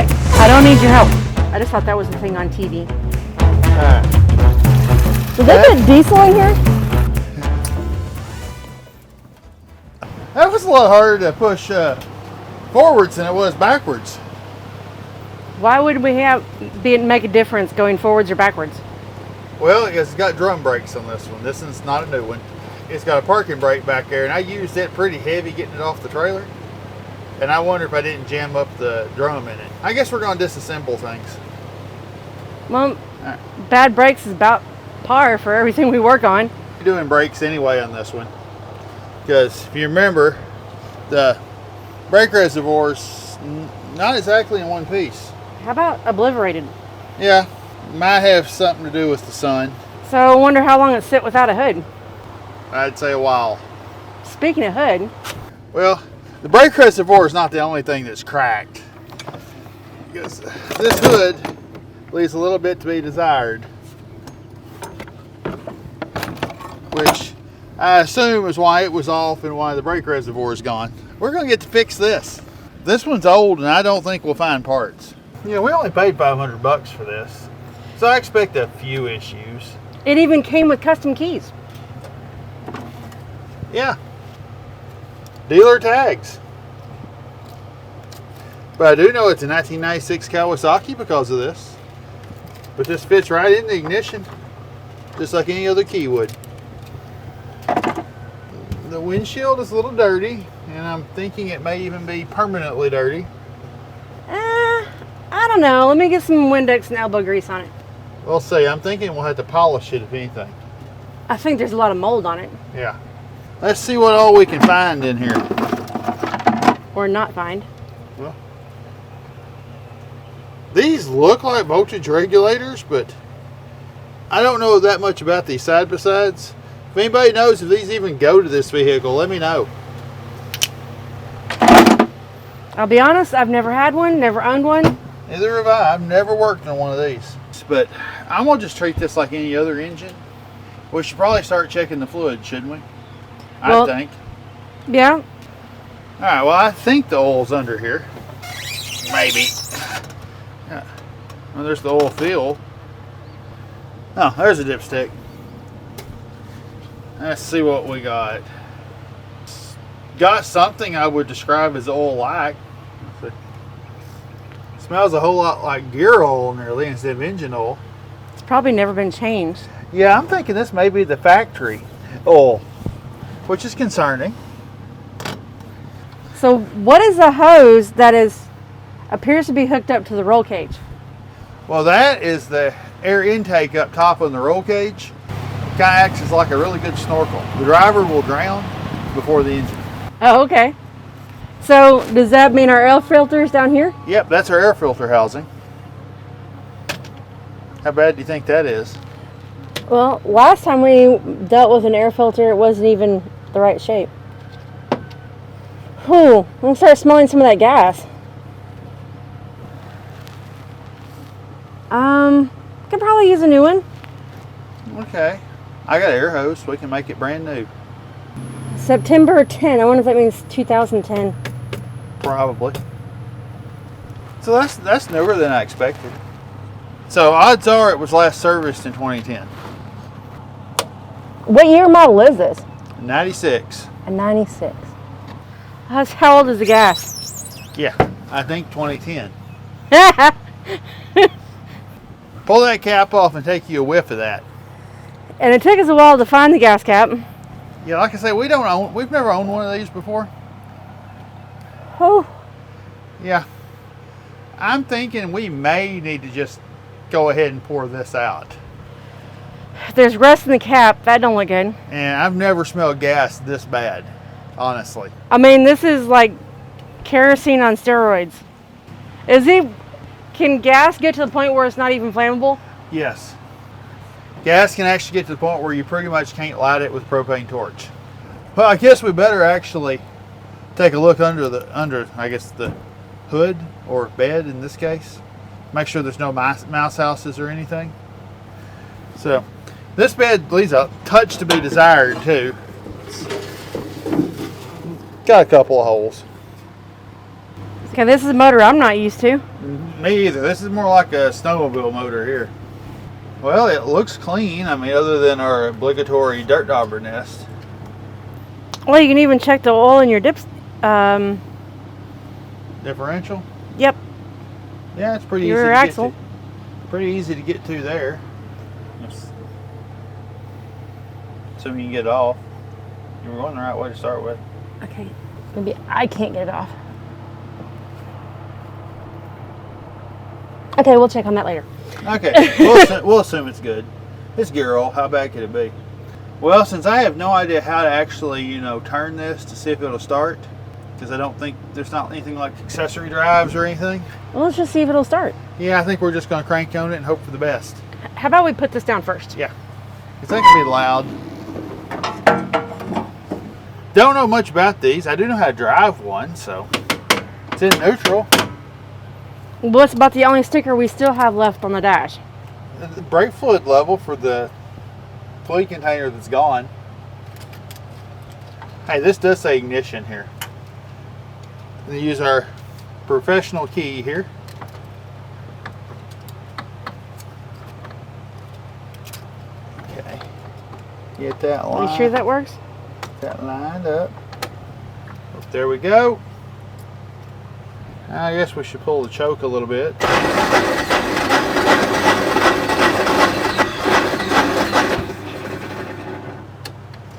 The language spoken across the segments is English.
I don't need your help. I just thought that was the thing on TV. Alright. Did they put diesel in here? That was a lot harder to push forwards than it was backwards. Why would we make a difference going forwards or backwards? Well, it's got drum brakes on this one. This one's not a new one. It's got a parking brake back there, and I used it pretty heavy getting it off the trailer. And I wonder if I didn't jam up the drum in it. I guess we're going to disassemble things. Well, bad brakes is about par for everything we work on. We're doing brakes anyway on this one. Because if you remember, the brake reservoir's not exactly in one piece. How about obliterated? Yeah, might have something to do with the sun. So I wonder how long it sit without a hood. I'd say a while. Speaking of hood. Well, the brake reservoir is not the only thing that's cracked. Because this hood leaves a little bit to be desired. Which I assume is why it was off and why the brake reservoir is gone. We're going to get to fix this. This one's old and I don't think we'll find parts. Yeah, we only paid $500 for this. So I expect a few issues. It even came with custom keys. Yeah. Dealer tags. But I do know it's a 1996 Kawasaki because of this. But this fits right in the ignition, just like any other key would. The windshield is a little dirty, and I'm thinking it may even be permanently dirty. I don't know. Let me get some Windex and elbow grease on it. We'll see. I'm thinking we'll have to polish it if anything. I think there's a lot of mold on it. Yeah. Let's see what all we can find in here. Or not find. Well, these look like voltage regulators, but I don't know that much about these side-by-sides. If anybody knows if these even go to this vehicle, let me know. I'll be honest, I've never had one, never owned one. Neither have I. I've never worked on one of these. But I'm going to just treat this like any other engine. We should probably start checking the fluid, shouldn't we? I think. Yeah. All right, well, I think the oil's under here. Maybe. Yeah. Well, there's the oil fill. Oh, there's a dipstick. Let's see what we got. Got something I would describe as oil-like. Smells a whole lot like gear oil nearly instead of engine oil. It's probably never been changed. Yeah, I'm thinking this may be the factory oil, which is concerning. So what is a hose that appears to be hooked up to the roll cage? Well, that is the air intake up top on the roll cage. Kind of acts as like a really good snorkel. The driver will drown before the engine. Oh, okay. So does that mean our air filter is down here? Yep, that's our air filter housing. How bad do you think that is? Well, last time we dealt with an air filter, it wasn't even the right shape. Whew, I'm gonna start smelling some of that gas. Could probably use a new one. Okay. I got an air hose, so we can make it brand new. September 10. I wonder if that means 2010. Probably. So that's newer than I expected. So odds are it was last serviced in 2010. What year model is this? 96. A 96. How old is the gas? Yeah, I think 2010. Pull that cap off and take you a whiff of that. And it took us a while to find the gas cap. Yeah, like I say, we've never owned one of these before. Oh. Yeah. I'm thinking we may need to just go ahead and pour this out. There's rust in the cap. That don't look good. And I've never smelled gas this bad, honestly. I mean, this is like kerosene on steroids. Can gas get to the point where it's not even flammable? Yes. Gas can actually get to the point where you pretty much can't light it with propane torch. Well, I guess we better actually take a look under I guess the hood or bed in this case. Make sure there's no mouse houses or anything. So this bed leaves a touch to be desired too. Got a couple of holes. Okay, this is a motor I'm not used to. Me either. This is more like a snowmobile motor here. Well, it looks clean. I mean, other than our obligatory dirt dauber nest. Well, you can even check the oil in your dips. Differential? Yep. Yeah, it's pretty easy Your to axle. get to. Pretty easy to get to there. So you can get it off. You were going the right way to start with. Okay, maybe I can't get it off. Okay, we'll check on that later. Okay, we'll assume it's good. It's gear oil. How bad could it be? Well, since I have no idea how to actually, turn this to see if it'll start, because I don't think there's not anything like accessory drives or anything. Well, let's just see if it'll start. Yeah, I think we're just going to crank on it and hope for the best. How about we put this down first? Yeah, because that can be loud. Don't know much about these. I do know how to drive one, so it's in neutral. Well, it's about the only sticker we still have left on the dash. The brake fluid level for the fluid container that's gone. Hey, this does say ignition here. We use our professional key here. Okay. Get that line. Are you sure that works? That lined up. There we go. I guess we should pull the choke a little bit.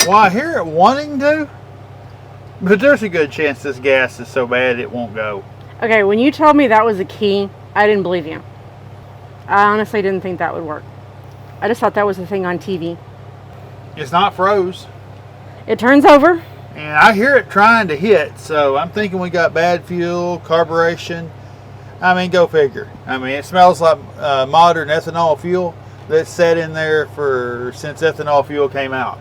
Well, I hear it wanting to, but there's a good chance this gas is so bad it won't go. Okay, when you told me that was a key, I didn't believe you. I honestly didn't think that would work. I just thought that was a thing on TV. It's not froze. It turns over. And I hear it trying to hit, so I'm thinking we got bad fuel, carburation. I mean, go figure. I mean, it smells like modern ethanol fuel that's sat in there since ethanol fuel came out.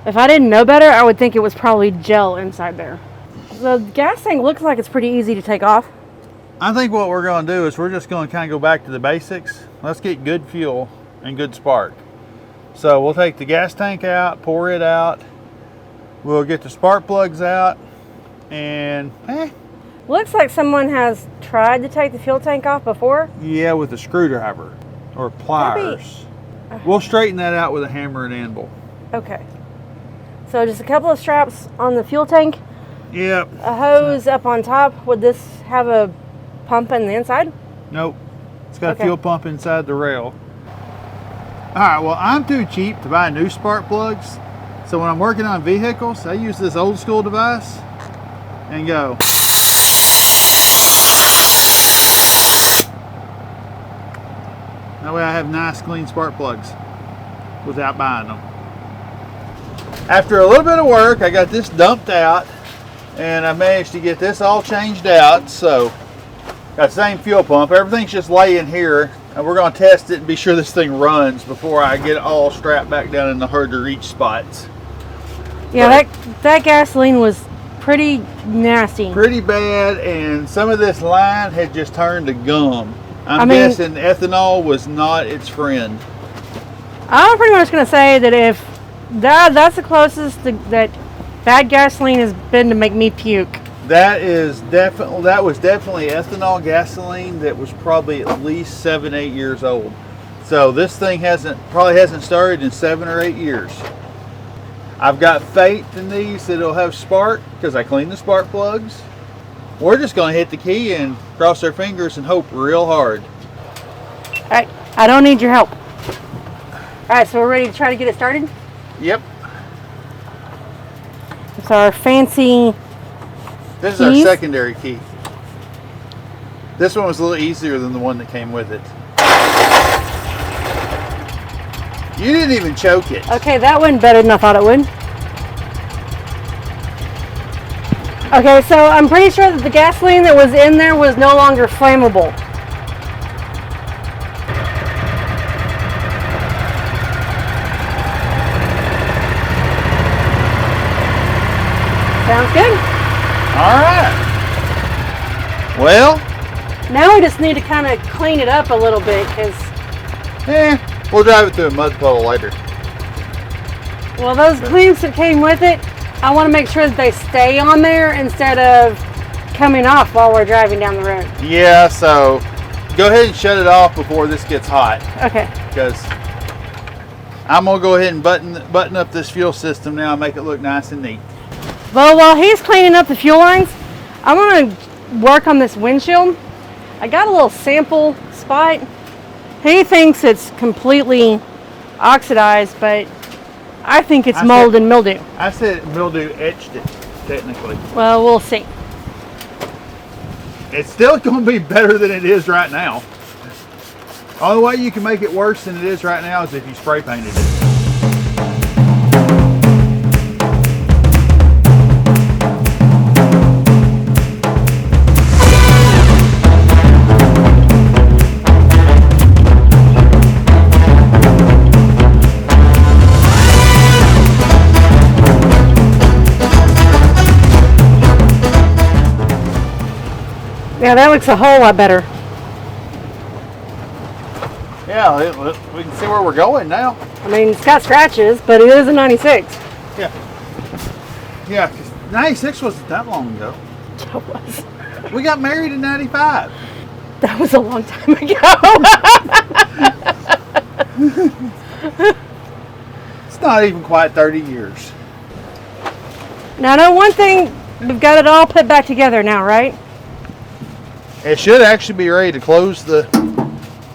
If I didn't know better, I would think it was probably gel inside there. The gas tank looks like it's pretty easy to take off. I think what we're going to do is we're just going to kind of go back to the basics. Let's get good fuel and good spark. So we'll take the gas tank out, pour it out. We'll get the spark plugs out, and Looks like someone has tried to take the fuel tank off before. yeah, with a screwdriver or pliers. We'll straighten that out with a hammer and anvil. Okay. So just a couple of straps on the fuel tank, Yep. a hose up on top. Would this have a pump in the inside? Nope. It's got Okay. a fuel pump inside the rail. All right, well, I'm too cheap to buy new spark plugs. So when I'm working on vehicles, I use this old school device and go. That way I have nice clean spark plugs without buying them. After a little bit of work, I got this dumped out and I managed to get this all changed out. So got the same fuel pump. Everything's just laying here and we're going to test it and be sure this thing runs before I get it all strapped back down in the hard to reach spots. Yeah, that gasoline was pretty nasty. Pretty bad, and some of this line had just turned to gum. I mean, guessing ethanol was not its friend. I'm pretty much going to say that if that's the closest that bad gasoline has been to make me puke. That was definitely ethanol gasoline that was probably at least 7-8 years old. So this thing probably hasn't started in 7 or 8 years. I've got faith in these that it'll have spark because I cleaned the spark plugs. We're just going to hit the key and cross our fingers and hope real hard. All right, I don't need your help. All right, so we're ready to try to get it started? Yep. It's our fancy This is keys. our secondary key. This one was a little easier than the one that came with it. You didn't even choke it. Okay, that went better than I thought it would. Okay, so I'm pretty sure that the gasoline that was in there was no longer flammable. Sounds good. All right. Well, Now we just need to kind of clean it up a little bit because, we'll drive it through a mud puddle later. well, those cleans that came with it, I want to make sure that they stay on there instead of coming off while we're driving down the road. Yeah, so go ahead and shut it off before this gets hot. Okay. Because I'm gonna go ahead and button up this fuel system now and make it look nice and neat. Well, while he's cleaning up the fuel lines, I'm gonna work on this windshield. I got a little sample spot. He thinks it's completely oxidized, but I think it's mold and mildew. I said mildew etched it, technically. Well, we'll see. It's still going to be better than it is right now. Only way you can make it worse than it is right now is if you spray painted it. Yeah, that looks a whole lot better. Yeah, we can see where we're going now. I mean, it's got scratches, but it is a 96. Yeah. Yeah, 'cause 96 wasn't that long ago. That was. We got married in 95. That was a long time ago. It's not even quite 30 years. Now, I know one thing, we've got it all put back together now, right? It should actually be ready to close the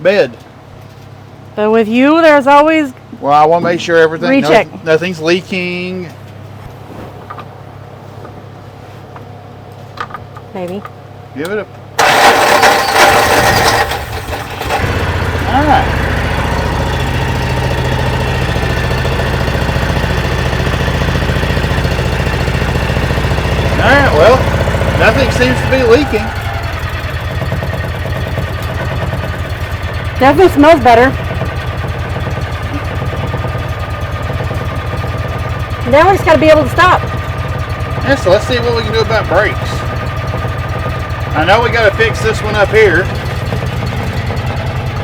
bed. But with you, there's always... Well, I want to make sure everything, Recheck. nothing's leaking. Maybe. Give it a... All right. All right, well, nothing seems to be leaking. Definitely smells better. Now we just got to be able to stop. Yeah, so let's see what we can do about brakes. I know we got to fix this one up here,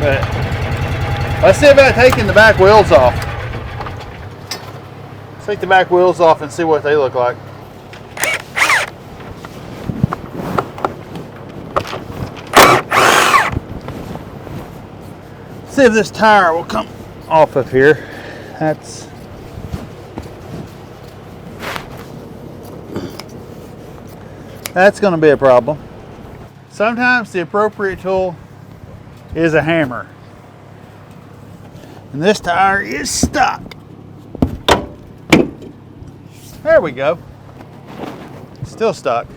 but let's see about taking the back wheels off. Let's take the back wheels off and see what they look like. See if this tire will come off of here. That's going to be a problem. Sometimes the appropriate tool is a hammer. And this tire is stuck. There we go. Still stuck.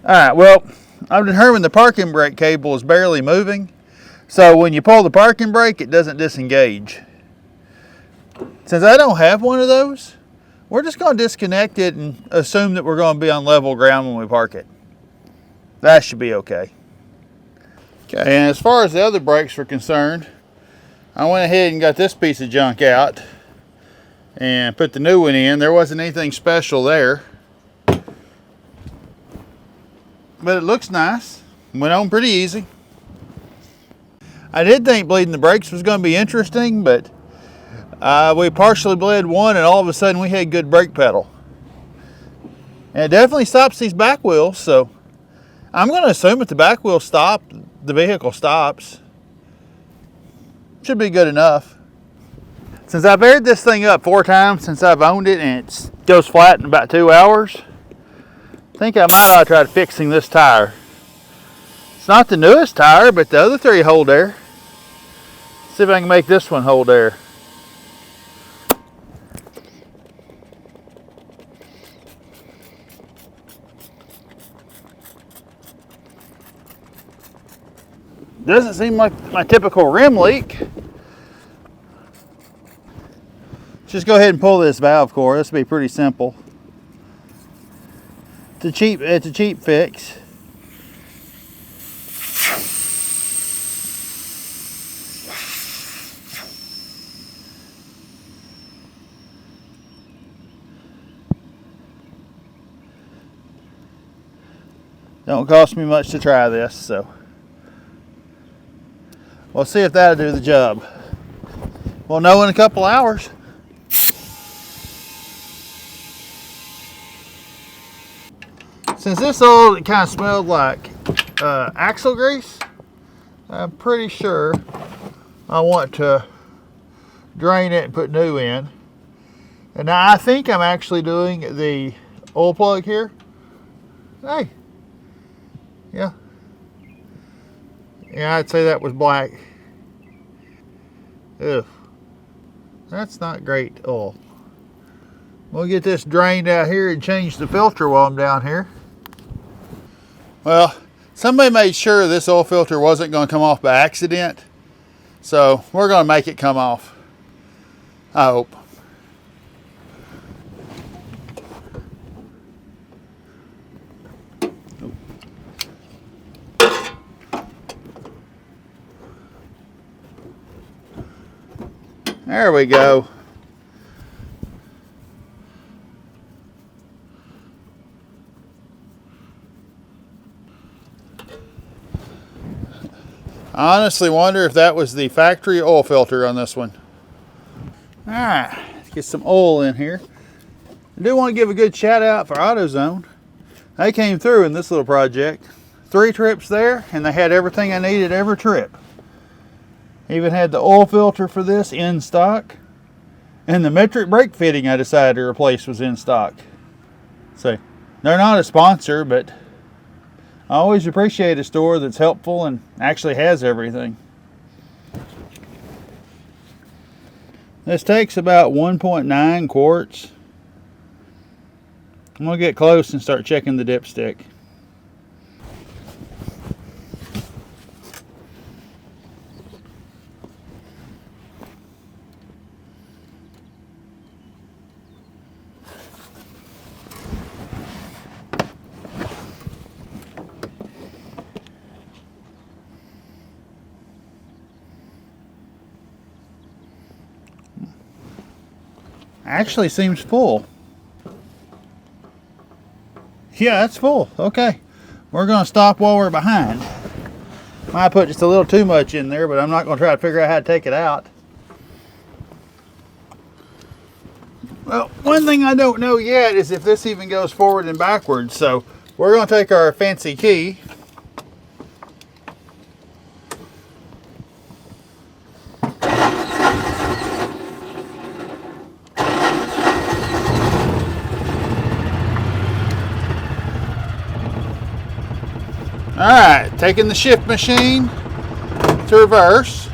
Alright, well, I've determined the parking brake cable is barely moving. So when you pull the parking brake, it doesn't disengage. Since I don't have one of those, we're just going to disconnect it and assume that we're going to be on level ground when we park it. That should be okay. Okay, and as far as the other brakes are concerned, I went ahead and got this piece of junk out and put the new one in. There wasn't anything special there, but it looks nice. Went on pretty easy. I did think bleeding the brakes was going to be interesting, but we partially bled one and all of a sudden we had good brake pedal. And it definitely stops these back wheels, so I'm going to assume if the back wheels stop, the vehicle stops. Should be good enough. Since I've aired this thing up 4 times since I've owned it and it goes flat in about 2 hours, I think I might ought to try fixing this tire. It's not the newest tire, but the other 3 hold air. See if I can make this one hold air. Doesn't seem like my typical rim leak. Just go ahead and pull this valve core. This will be pretty simple. It's a cheap fix. Don't cost me much to try this, so we'll see if that'll do the job. We'll know in a couple hours. Since this oil kind of smelled like axle grease, I'm pretty sure I want to drain it and put new in. And now I think I'm actually doing the oil plug here. Hey, yeah, I'd say that was black. Ugh, that's not great oil. We'll get this drained out here and change the filter while I'm down here. Well, somebody made sure this oil filter wasn't going to come off by accident, so we're going to make it come off, I hope. There we go. I honestly wonder if that was the factory oil filter on this one. All right, let's get some oil in here. I do want to give a good shout out for AutoZone. They came through in this little project. 3 trips there, and they had everything I needed every trip. Even had the oil filter for this in stock, and the metric brake fitting I decided to replace was in stock. So they're not a sponsor, but I always appreciate a store that's helpful and actually has everything. This takes about 1.9 quarts. I'm gonna get close and start checking the dipstick. Actually seems full. Yeah, that's full. Okay, we're gonna stop while we're behind. Might put just a little too much in there, but I'm not gonna try to figure out how to take it out. Well, one thing I don't know yet is if this even goes forward and backwards, so we're gonna take our fancy key. Alright, taking the shift machine to reverse.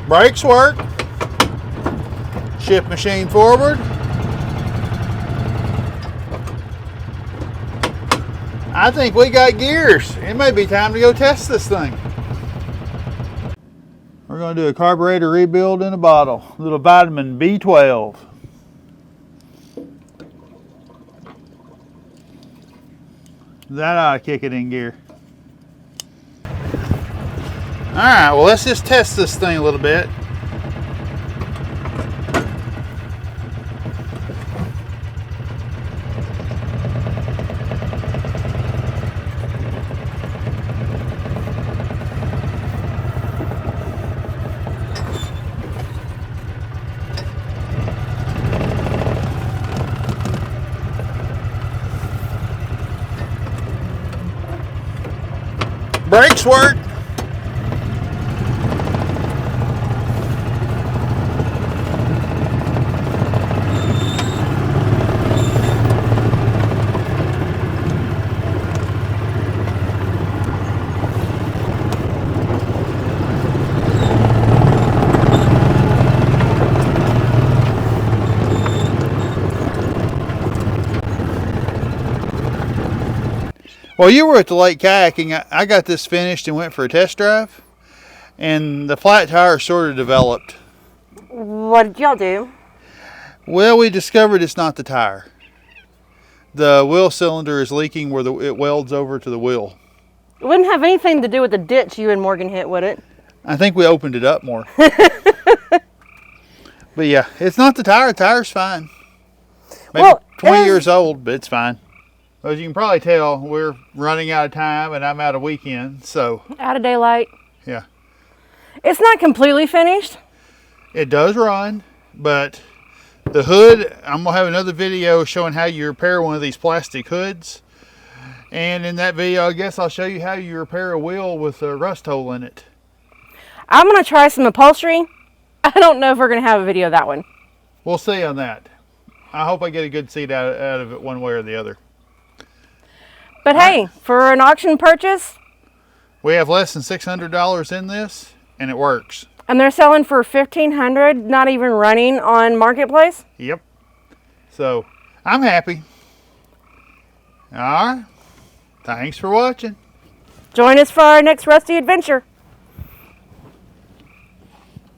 Brakes work. Shift machine forward. I think we got gears. It may be time to go test this thing. We're going to do a carburetor rebuild in a bottle. A little vitamin B12. That ought to kick it in gear. Alright, well, let's just test this thing a little bit. Brakes work. Well, you were at the lake kayaking. I got this finished and went for a test drive, and the flat tire sort of developed. What did y'all do? Well, we discovered it's not the tire. The wheel cylinder is leaking where it welds over to the wheel. It wouldn't have anything to do with the ditch you and Morgan hit, would it? I think we opened it up more. But yeah, it's not the tire. The tire's fine. Maybe Well, 20 years old, but it's fine. As you can probably tell, we're running out of time and I'm out of weekend, so. Out of daylight. Yeah. It's not completely finished. It does run, but The hood, I'm going to have another video showing how you repair one of these plastic hoods. And in that video, I guess I'll show you how you repair a wheel with a rust hole in it. I'm going to try some upholstery. I don't know if we're going to have a video of that one. We'll see on that. I hope I get a good seat out of it one way or the other. But hey, for an auction purchase, we have less than $600 in this, and it works. and they're selling for $1,500, not even running on Marketplace. Yep. So, I'm happy. All right. Thanks for watching. Join us for our next rusty adventure.